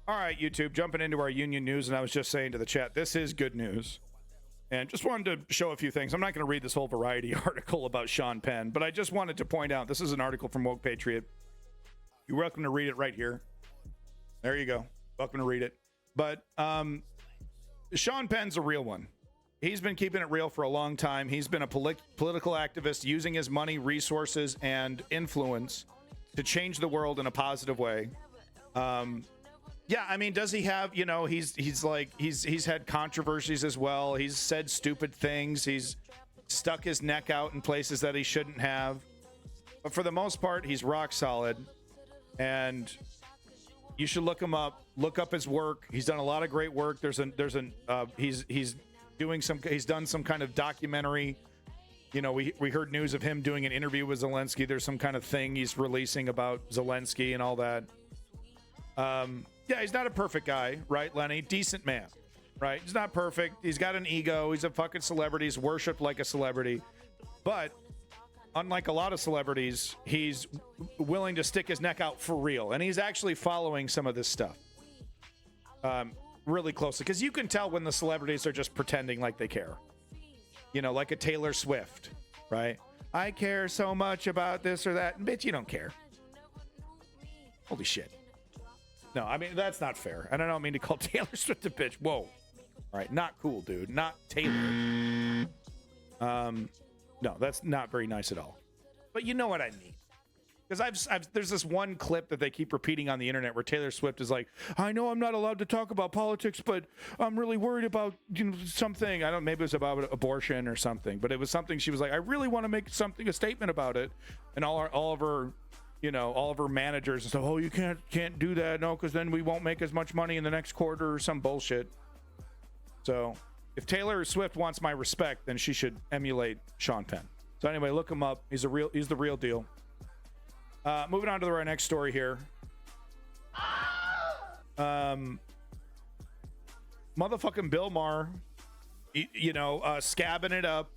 All right, YouTube, jumping into our union news, and I was just saying to the chat, this is good news. And just wanted to show a few things. I'm not going to read this whole Variety article about Sean Penn, but I just wanted to point out, this is an article from Woke Patriot. You're welcome to read it right here. There you go. Welcome to read it. But Sean Penn's a real one. He's been keeping it real for a long time. He's been a political activist using his money, resources, and influence to change the world in a positive way. Yeah, I mean, does he have, he's had controversies as well. He's said stupid things. He's stuck his neck out in places that he shouldn't have. But for the most part, he's rock solid. And you should look him up. Look up his work. He's done a lot of great work. He's done some kind of documentary. You know, we heard news of him doing an interview with Zelensky. There's some kind of thing he's releasing about Zelensky and all that. Yeah, he's not a perfect guy, right, Lenny? Decent man, right? He's not perfect. He's got an ego. He's a fucking celebrity. He's worshipped like a celebrity. But unlike a lot of celebrities, he's willing to stick his neck out for real. And he's actually following some of this stuff really closely. Because you can tell when the celebrities are just pretending like they care. You know, like a Taylor Swift, right? I care so much about this or that. Bitch, you don't care. Holy shit. No, I mean, that's not fair. And I don't mean to call Taylor Swift a bitch. Whoa. All right, not cool, dude. Not Taylor. No, that's not very nice at all. But you know what I mean. Because there's this one clip that they keep repeating on the internet where Taylor Swift is like, I know I'm not allowed to talk about politics, but I'm really worried about something. I don't, maybe it was about abortion or something, but it was something she was like, I really want to make a statement about it. And all of her managers and stuff, oh, you can't do that, no, because then we won't make as much money in the next quarter or some bullshit. So if Taylor Swift wants my respect, then she should emulate Sean Penn. So anyway, look him up. He's the real deal. Moving on to our next story here. Motherfucking Bill Maher, scabbing it up.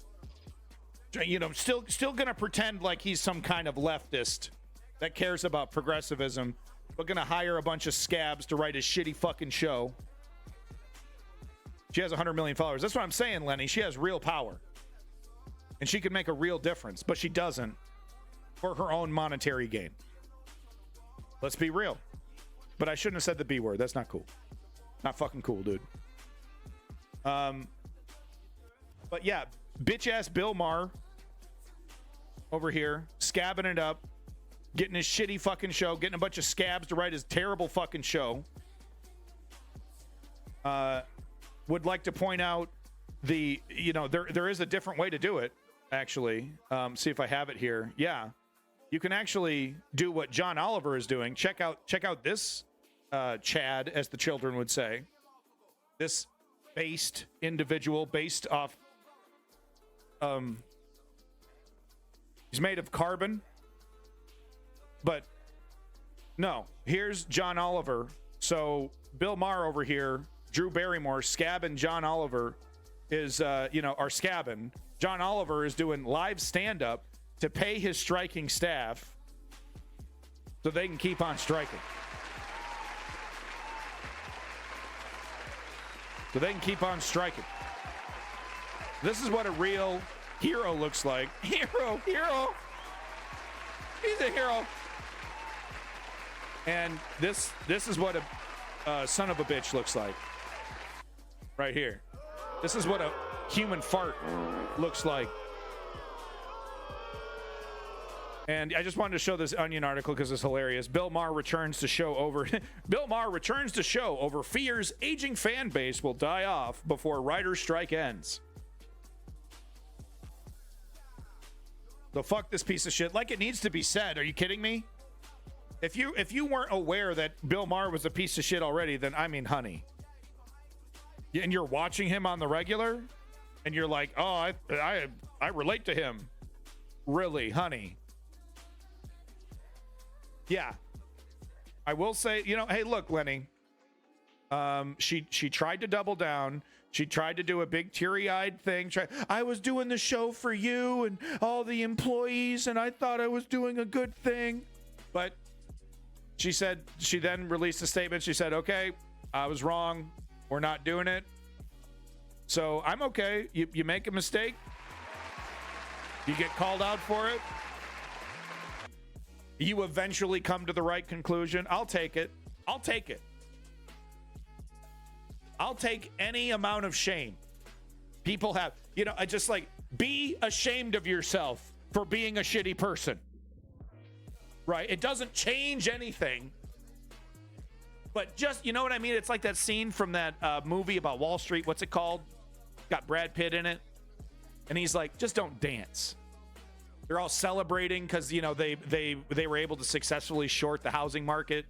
Still gonna pretend like he's some kind of leftist that cares about progressivism, but gonna hire a bunch of scabs to write his shitty fucking show. She has 100 million followers. That's what I'm saying, Lenny. She has real power. And she can make a real difference, but she doesn't for her own monetary gain. Let's be real. But I shouldn't have said the B word. That's not cool. Not fucking cool, dude. But yeah, bitch-ass Bill Maher over here, scabbing it up, getting his shitty fucking show, getting a bunch of scabs to write his terrible fucking show. Would like to point out there is a different way to do it, actually. See if I have it here. Yeah. You can actually do what John Oliver is doing. Check out this Chad, as the children would say. This based individual based off he's made of carbon. But no, here's John Oliver. So Bill Maher over here, Drew Barrymore, scabbing John Oliver is, are scabbing. John Oliver is doing live stand-up to pay his striking staff so they can keep on striking. So they can keep on striking. This is what a real hero looks like. Hero. He's a hero. And this is what a son of a bitch looks like. Right here. This is what a human fart looks like. And I just wanted to show this Onion article because it's hilarious. Bill Maher returns to show over fears aging fan base will die off before writer's strike ends. So fuck this piece of shit. Like it needs to be said. Are you kidding me? If you weren't aware that Bill Maher was a piece of shit already, then I mean, honey. And you're watching him on the regular, and you're like, oh, I relate to him. Really, honey? Yeah. I will say, hey, look, Lenny. She tried to double down. She tried to do a big teary-eyed thing. I was doing the show for you and all the employees, and I thought I was doing a good thing. But She said, she then released a statement. She said, okay, I was wrong. We're not doing it. So I'm okay. You make a mistake. You get called out for it. You eventually come to the right conclusion. I'll take it. I'll take it. I'll take any amount of shame people have. You know, I just like, be ashamed of yourself for being a shitty person. Right? It doesn't change anything. But just, you know what I mean? It's like that scene from that movie about Wall Street. What's it called? Got Brad Pitt in it. And he's like, just don't dance. They're all celebrating because, you know, they were able to successfully short the housing market.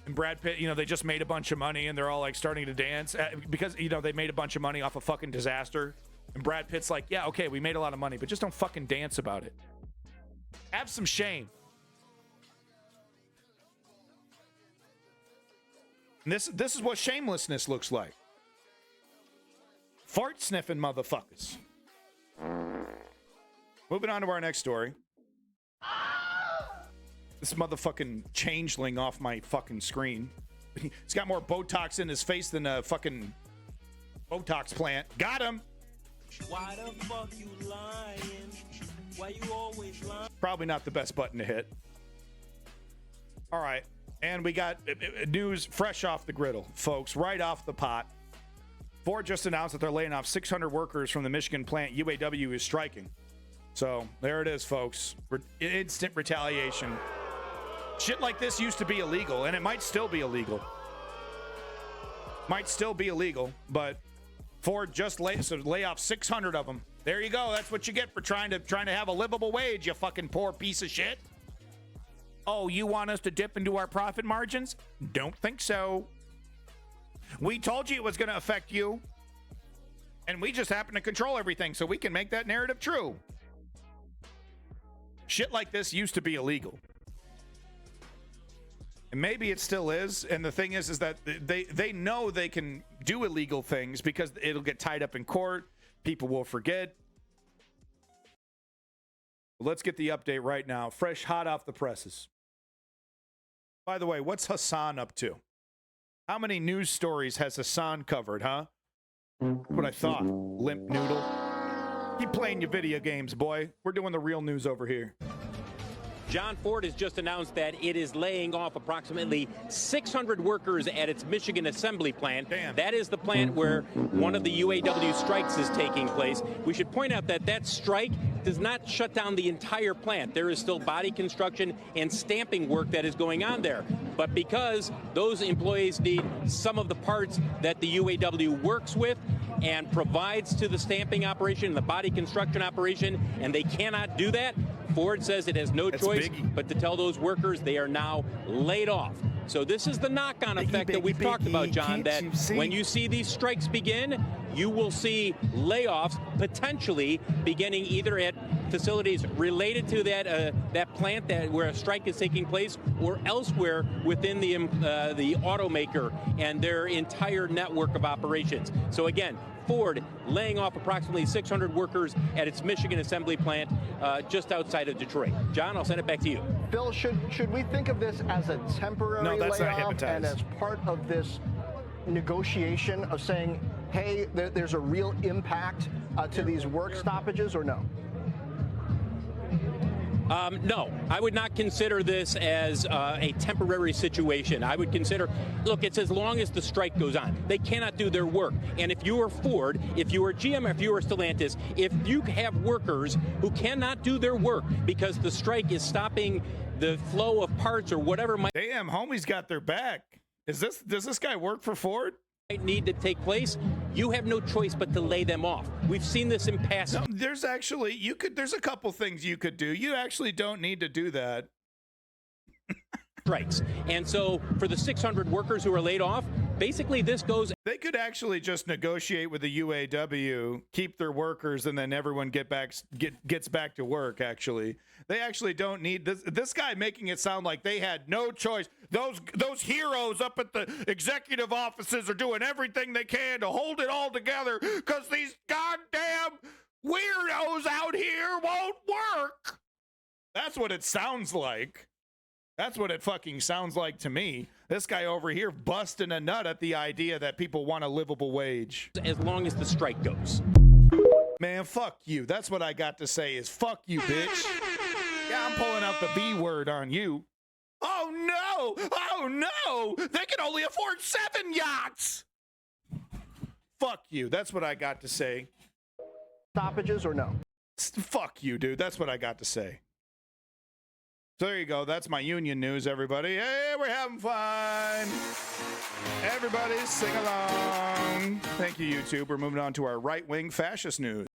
And Brad Pitt, you know, they just made a bunch of money and they're all like starting to dance because, you know, they made a bunch of money off a fucking disaster. And Brad Pitt's like, yeah, okay, we made a lot of money, but just don't fucking dance about it. Have some shame. And this is what shamelessness looks like. Fart sniffing motherfuckers. Moving on to our next story. This motherfucking changeling off my fucking screen. He's got more Botox in his face than a fucking Botox plant. Got him. Why the fuck you lying? Why you always lying? Probably not the best button to hit. All right. And we got news fresh off the griddle, folks, right off the pot. Ford just announced that they're laying off 600 workers from the Michigan plant UAW is striking. So there it is, folks. Instant retaliation. Shit like this used to be illegal, and it might still be illegal. Might still be illegal, but Ford just lay off 600 of them. There you go. That's what you get for trying to have a livable wage, you fucking poor piece of shit. Oh, you want us to dip into our profit margins? Don't think so. We told you it was going to affect you, and we just happen to control everything so we can make that narrative true. Shit like this used to be illegal. And maybe it still is. And the thing is that they know they can do illegal things because it'll get tied up in court. People will forget. Let's get the update right now. Fresh, hot off the presses. By the way, what's Hassan up to? How many news stories has Hassan covered, huh? That's what I thought. Limp noodle. Keep playing your video games, boy. We're doing the real news over here. John Ford has just announced that it is laying off approximately 600 workers at its Michigan assembly plant. Damn. That is the plant where one of the UAW strikes is taking place. We should point out that that strike does not shut down the entire plant. There is still body construction and stamping work that is going on there. But because those employees need some of the parts that the UAW works with and provides to the stamping operation, the body construction operation, and they cannot do that, Ford says it has no choice but to tell those workers they are now laid off. So this is the knock-on effect that we've talked about, John, that when you see these strikes begin, you will see layoffs potentially beginning either at facilities related to that plant where a strike is taking place or elsewhere within the automaker and their entire network of operations. So again, Ford laying off approximately 600 workers at its Michigan assembly plant just outside of Detroit. John, I'll send it back to you. Bill, should we think of this as a temporary layoff and as part of this negotiation of saying, hey, there's a real impact to these work stoppages, or no? No, I would not consider this as a temporary situation. I would consider, look, it's as long as the strike goes on. They cannot do their work. And if you are Ford, if you are GM, if you are Stellantis, if you have workers who cannot do their work because the strike is stopping the flow of parts or whatever might... Damn, homie's got their back. Does this guy work for Ford? Need to take place, you have no choice but to lay them off. We've seen this in past. No, there's a couple things you could do. You actually don't need to do that. Strikes. And so for the 600 workers who are laid off, basically this goes... They could actually just negotiate with the UAW, keep their workers, and then everyone gets back to work, actually. They actually don't need this guy making it sound like they had no choice. Those heroes up at the executive offices are doing everything they can to hold it all together because these goddamn weirdos out here won't work. That's what it sounds like. That's what it fucking sounds like to me. This guy over here busting a nut at the idea that people want a livable wage. As long as the strike goes. Man, fuck you. That's what I got to say is fuck you, bitch. Yeah, I'm pulling out the B word on you. Oh no! Oh no! They can only afford 7 yachts! Fuck you. That's what I got to say. Stoppages or no? Fuck you, dude. That's what I got to say. So there you go. That's my union news, everybody. Hey, we're having fun. Everybody sing along. Thank you, YouTube. We're moving on to our right-wing fascist news.